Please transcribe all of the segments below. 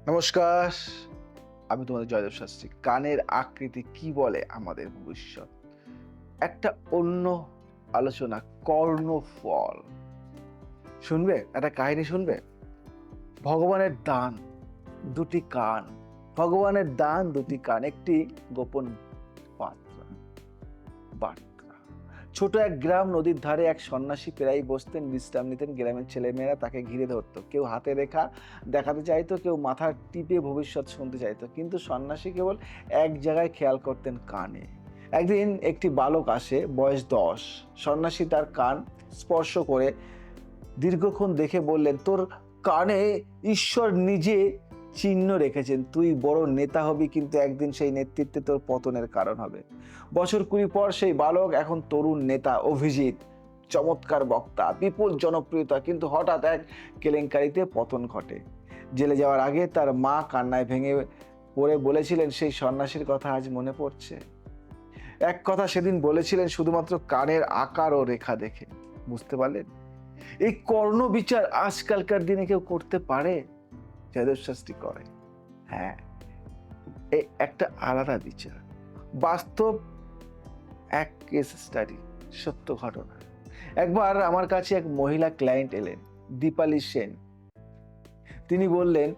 নমস্কার, আমি তোমাদের জয়দেব শাস্ত্রী। কানের আকৃতি কি বলে আমাদের ভবিষ্যৎ? একটা অন্য আলোচনা, কর্ণফল। শুনবে? একটা কাহিনী শুনবে? ভগবানের দান, দুটি কান। ভগবানের দান, দুটি কান। একটি গোপন বার্তা। বার্তা। ছোট এক গ্রাম, নদীর ধারে এক সন্ন্যাসী প্রায়ই বসতেন, বিশ্রাম নিতেন। গ্রামের ছেলেমেয়েরা তাকে ঘিরে ধরতো। কেউ হাতে রেখা দেখাতে চাইতো, কেউ মাথা টিপে ভবিষ্যৎ শুনতে চাইতো। কিন্তু সন্ন্যাসী কেবল এক জায়গায় খেয়াল করতেন, কানে। একদিন একটি বালক আসে, বয়স 10। সন্ন্যাসী তার কান স্পর্শ করে দীর্ঘক্ষণ দেখে বললেন, তোর কানে ঈশ্বর নিজে চিহ্ন রেখেছেন। তুই বড় নেতা হবি, কিন্তু একদিন সেই নেতৃত্বে তোর পতনের কারণ হবে। বছর 20 পর সেই বালক এখন তরুণ নেতা, অভিজিৎ, চমৎকার বক্তা, বিপুল জনপ্রিয়তা। কিন্তু হঠাৎ এক কেলেঙ্কারিতে পতন ঘটে। জেলে যাওয়ার আগে তার মা কান্নায় ভেঙে পড়ে বলেছিলেন, সেই সন্ন্যাসীর কথা আজ মনে পড়ছে। এক কথা সেদিন বলেছিলেন শুধুমাত্র কানের আকার ও রেখা দেখে। বুঝতে পারলেন? এই কর্ণ বিচার আজকালকার দিনে কেউ করতে পারে? জয়দেব শাস্ত্রী করে। হ্যাঁ, এই একটা আলাদা বিচার। বাস্তব এক কেস স্টাডি, সত্য ঘটনা। একবার আমার কাছে এক মহিলা ক্লায়েন্ট এলেন, দীপালি সেন। তিনি বললেন,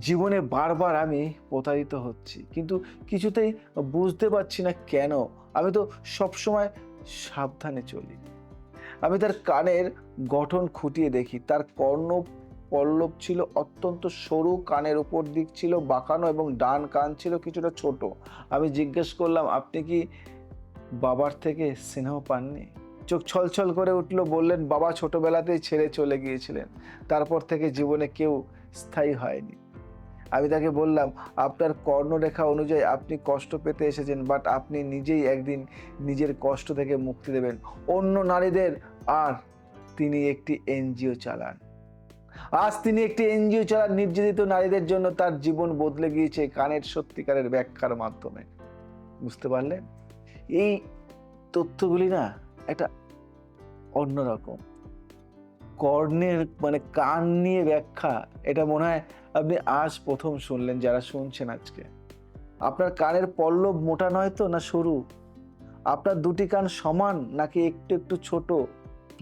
জীবনে বারবার আমি প্রতারিত হচ্ছি, কিন্তু কিছুতেই বুঝতে পারছি না কেন। আমি তো সবসময় সাবধানে চলি। আমি তার কানের গঠন খুঁটিয়ে দেখি। তার কর্ণ পল্লব ছিল অত্যন্ত সরু, কানের উপর দিক ছিল বাঁকানো এবং ডান কান ছিল কিছুটা ছোট। আমি জিজ্ঞেস করলাম, আপনি কি বাবার থেকে স্নেহ পাননি? চোখ ছলছল করে উঠল, বললেন, বাবা ছোটবেলাতেই ছেড়ে চলে গিয়েছিলেন। তারপর থেকে জীবনে কেউ স্থায়ী হয়নি। আমি তাকে বললাম, আপনার কর্ণরেখা অনুযায়ী আপনি কষ্ট পেতে এসেছেন, বাট আপনি নিজেই একদিন নিজের কষ্ট থেকে মুক্তি দেবেন, অন্য নারীদের। আর তিনি একটি এনজিও চালান। আজ তিনি একটি এনজিও চালান নির্যাতিত নারীদের জন্য। তার জীবন বদলে গিয়েছে কানের সত্যিকারের ব্যাখ্যার মাধ্যমে। বুঝতে পারলেন? এই তথ্যগুলি না একটা অন্যরকম। কর্ণের মানে কান নিয়ে ব্যাখ্যা, এটা মনে হয় আপনি আজ প্রথম শুনলেন যারা শুনছেন আজকে। আপনার কানের পল্লব মোটা নয় তো, না সরু? আপনার দুটি কান সমান নাকি একটু একটু ছোট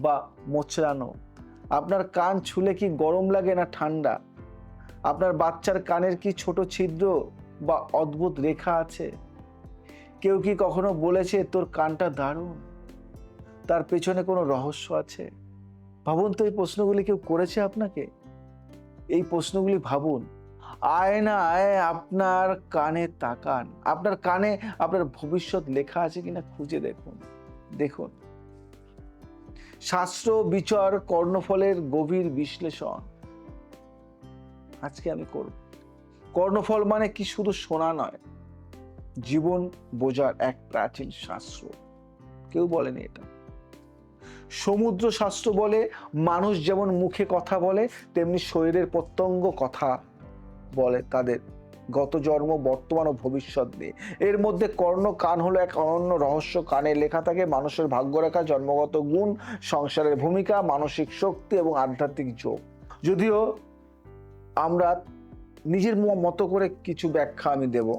বা মোচড়ানো? আপনার কান ছুলে কি গরম লাগে না ঠান্ডা? আপনার বাচ্চার কানের কি ছোট ছিদ্র বা অদ্ভুত রেখা আছে? কেউ কি কখনো বলেছে, তোর কানটা দারুণ? তার পেছনে কোনো রহস্য আছে? ভাবুন তো, এই প্রশ্নগুলি কেউ করেছে আপনাকে? এই প্রশ্নগুলি ভাবুন। আয়নায় আপনার কানে তাকান। আপনার কানে আপনার ভবিষ্যৎ লেখা আছে কিনা খুঁজে দেখুন। দেখুন, শাস্ত্র বিচার, কর্ণফলের গভীর বিশ্লেষণ আজকে আমি করব। কর্ণফল মানে কি শুধু শোনা নয়, জীবন বোঝার এক প্রাচীন শাস্ত্র। কেউ বলেনি এটা। সমুদ্র শাস্ত্র বলে, মানুষ যেমন মুখে কথা বলে, তেমনি শরীরের প্রত্যঙ্গ কথা বলে তাদের গত জন্ম, বর্তমান ও ভবিষ্যৎ নিয়ে। এর মধ্যে কর্ণ কান হলো এক অনন্য রহস্য। কানে লেখা থাকে মানুষের ভাগ্যরেখা, জন্মগত গুণ, সংসারের ভূমিকা, মানসিক শক্তি এবং আধ্যাত্মিক যোগ। যদিও আমরা নিজের মতো করে কিছু ব্যাখ্যা আমি দেব।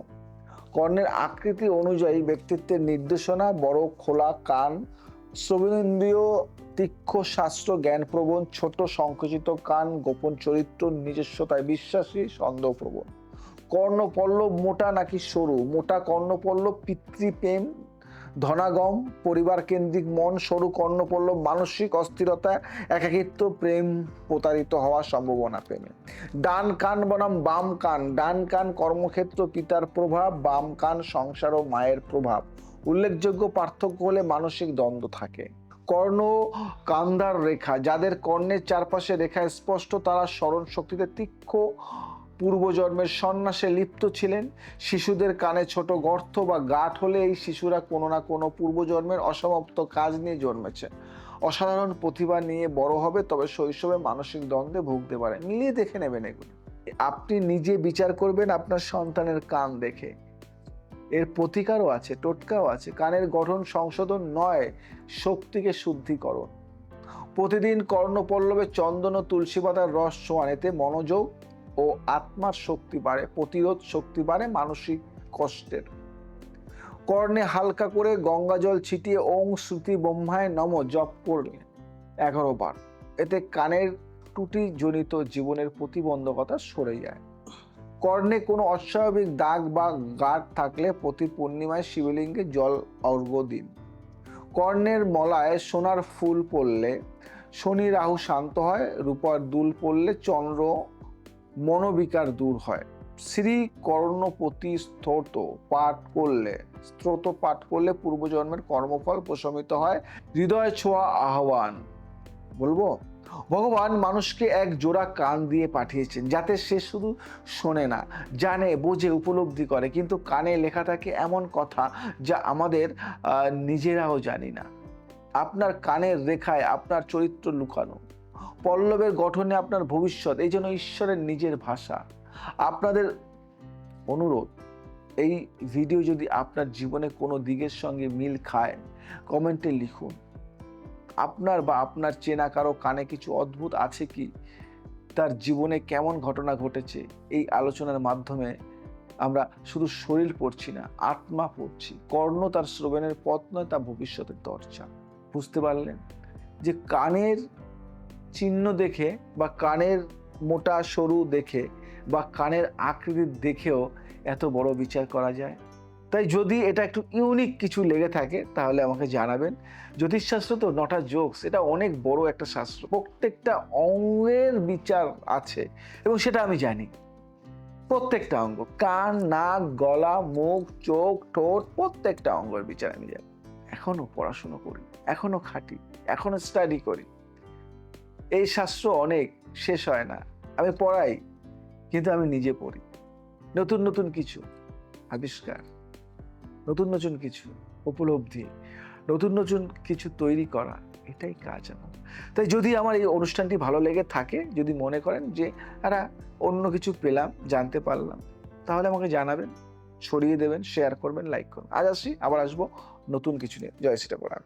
কর্ণের আকৃতি অনুযায়ী ব্যক্তিত্বের নির্দেশনা, বড় খোলা কান, শ্রবণেন্দ্রিয় তীক্ষ্ণ, শাস্ত্র জ্ঞানপ্রবণ; ছোট সংকুচিত কান, গোপন চরিত্র, নিজস্বতায় বিশ্বাসী, সন্দেহপ্রবণ। কর্ণপল্লব মোটা নাকি সরু? মোটা কর্ণপল্লব পিতৃপ্রেম, ধনাগম, পরিবার কেন্দ্রিক মন; সরু কর্ণপল্লব মানসিক অস্থিরতা, একাকিত্ব, প্রেম, প্রতারিত হওয়ার সম্ভাবনা প্রেমে। ডান কান বনাম বাম কান। ডান কান কর্মক্ষেত্র, পিতার প্রভাব; বাম কান সংসার ও মায়ের প্রভাব। উল্লেখযোগ্য পার্থক্য হলে মানসিক দ্বন্দ্ব থাকে। কর্ণ কান্দার রেখা, যাদের কর্ণের চারপাশে রেখা স্পষ্ট, তারা স্মরণ শক্তিতে তীক্ষ্ণ, পূর্বজন্মের সন্ন্যাসে লিপ্ত ছিলেন। শিশুদের কানে ছোট গর্ত বা গাঁঠ হলে এই শিশুরা কোনো না কোনো পূর্বজন্মের অসমাপ্ত কাজ নিয়ে জন্মেছে। অসাধারণ প্রতিভা নিয়ে বড় হবে, তবে শৈশবে মানসিক দ্বন্দ্বে ভুগতে পারে। মিলিয়ে দেখে নেবেন এগুলো। আপনি নিজে বিচার করবেন আপনার সন্তানের কান দেখে। এর প্রতিকারও আছে, টোটকাও আছে। কানের গঠন সংশোধন নয়, শক্তিকে শুদ্ধিকরণ। প্রতিদিন কর্ণপল্লবে চন্দন ও তুলসী পাতার রস ছোঁয়ান, এতে মনোযোগ ও আত্মার শক্তি বাড়ে, প্রতিরোধ শক্তি বাড়ে মানসিক কষ্টের। কর্ণে হালকা করে গঙ্গা জল ছিটিয়ে ওং শ্রুতি ব্রহ্মায় নম জপ করলে 11 বার, এতে কানের ত্রুটি জনিত জীবনের প্রতিবন্ধকতা সরে যায়। কর্ণে কোনো অস্বাভাবিক দাগ বা গাঁট থাকলে প্রতি পূর্ণিমায় শিবলিঙ্গে জল অর্ঘ্য দিন। কর্ণের মলায় সোনার ফুল পড়লে শনি রাহু শান্ত হয়, রূপার দুল পড়লে চন্দ্র মনোবিকার দূর হয়। শ্রী কর্ণপতি স্তোত্র পাঠ করলে পূর্বজন্মের কর্মফল প্রশমিত হয়, হৃদয় ছোঁয়া আহ্বান। বলবো, ভগবান মানুষকে এক জোড়া কান দিয়ে পাঠিয়েছেন যাতে সে শুধু শোনে না, জানে, বোঝে, উপলব্ধি করে। কিন্তু কানে লেখা থাকে এমন কথা যা আমাদের নিজেরাও জানি না। আপনার কানের রেখায় আপনার চরিত্র লুকানো, পল্লবের গঠনে আপনার ভবিষ্যৎ, এই জন্য ঈশ্বরের নিজের ভাষা। আপনাদের অনুরোধ, এই ভিডিও যদি আপনার জীবনে কোনো দিকের সঙ্গে মিল খায় কমেন্টে লিখুন। আপনার বা আপনার চেনা কারো কানে কিছু অদ্ভুত আছে কি, তার জীবনে কেমন ঘটনা ঘটেছে, এই আলোচনার মাধ্যমে আমরা শুধু শরীর পড়ছি না, আত্মা পড়ছি। কর্ণ তার শ্রবণের পথ নয়, তা ভবিষ্যতের দরজা। বুঝতে পারলেন যে কানের চিহ্ন দেখে বা কানের মোটা সরু দেখে বা কানের আকৃতি দেখেও এত বড় বিচার করা যায়। তাই যদি এটা একটু ইউনিক কিছু লেগে থাকে তাহলে আমাকে জানাবেন। জ্যোতিষশাস্ত্র তো নট আ জোকস, এটা অনেক বড় একটা শাস্ত্র। প্রত্যেকটা অঙ্গের বিচার আছে এবং সেটা আমি জানি। প্রত্যেকটা অঙ্গ, কান, নাক, গলা, মুখ, চোখ, ঠোঁট, প্রত্যেকটা অঙ্গের বিচার আমি জানি। এখনো পড়াশুনো করি, এখনো খাটি, এখনো স্টাডি করি। এই শাস্ত্র অনেক, শেষ হয় না। আমি পড়াই, কিন্তু আমি নিজে পড়ি। নতুন নতুন কিছু আবিষ্কার, নতুন নতুন কিছু উপলব্ধি, নতুন নতুন কিছু তৈরি করা, এটাই কাজ আমার। তাই যদি আমার এই অনুষ্ঠানটি ভালো লেগে থাকে, যদি মনে করেন যে অন্য কিছু পেলাম, জানতে পারলাম, তাহলে আমাকে জানাবেন, ছড়িয়ে দেবেন, শেয়ার করবেন, লাইক করবেন। আজ আসি, আবার আসবো নতুন কিছু নিয়ে। জয় শ্রী রাম।